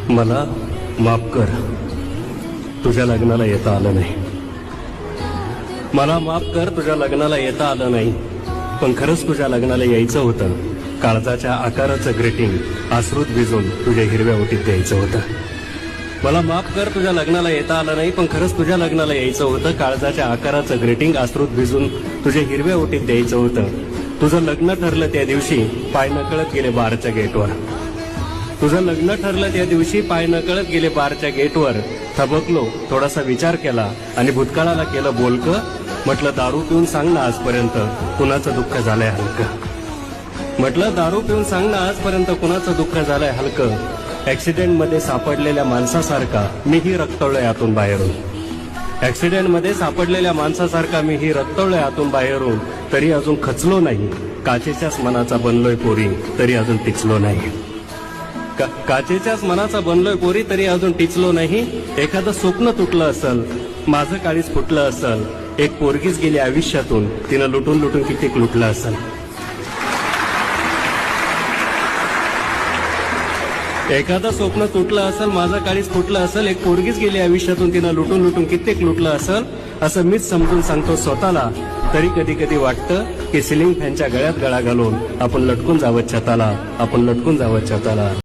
मला माफ कर, तुझ्या लग्नाला येता आलं नाही. मला माफ कर, तुझ्या लग्नाला येता आलं नाही. पण खरंच तुझ्या लग्नाला यायचं होतं. काळजाच्या आकाराचं ग्रीटिंग आश्रूत भिजून तुझ्या हिरव्या ओटीत द्यायचं होतं. मला माफ कर, तुझ्या लग्नाला येता आलं नाही. पण खरंच तुझ्या लग्नाला यायचं होतं. काळजाच्या आकाराचं ग्रीटिंग आश्रूत भिजून तुझ्या हिरव्या ओटीत द्यायचं होतं. तुझं लग्न ठरलं त्या दिवशी पाय नकळत गेले बारच्या गेटवर. तुझं लग्न ठरलं त्या दिवशी पाय नकळत गेले बारच्या गेटवर. थबकलो, थोडासा विचार केला आणि भूतकाळाला केलं बोलकं. म्हटलं दारू पिऊन सांग ना आजपर्यंत कुणाचं दुःख झालंय हलकं. म्हटलं दारू पिऊन सांग ना आजपर्यंत कुणाचं दुःख झालंय हलकं. ऍक्सिडेंट मध्ये सापडलेल्या माणसासारखा मीही रक्तवलोय आतून बाहेरून. ऍक्सिडेंट मध्ये सापडलेल्या माणसासारखा मीही रक्तवलोय आतून बाहेरून. तरी अजून खचलो नाही. काचेच्याच मनाचा बनलोय पोरी, तरी अजून टिचलो नाही. काचेच्याच मनाचा बनलोय पोरी, तरी अजून टिचलो नाही. एखादं स्वप्न तुटलं असल, माझं काळीच फुटलं असल. एक पोरगीच गेली आयुष्यातून, तिनं लुटून लुटून कित्येक लुटलं असल. एखादं स्वप्न तुटलं असल, माझं काळीच फुटलं असल. एक पोरगीच गेली आयुष्यातून, तिनं लुटून लुटून कित्येक लुटलं असल. असं मीच समजून सांगतो स्वतःला. तरी कधी कधी वाटतं की सिलिंग फॅनच्या गळ्यात गळा घालून आपण लटकून जावं छताला, आपण लटकून जावं छताला.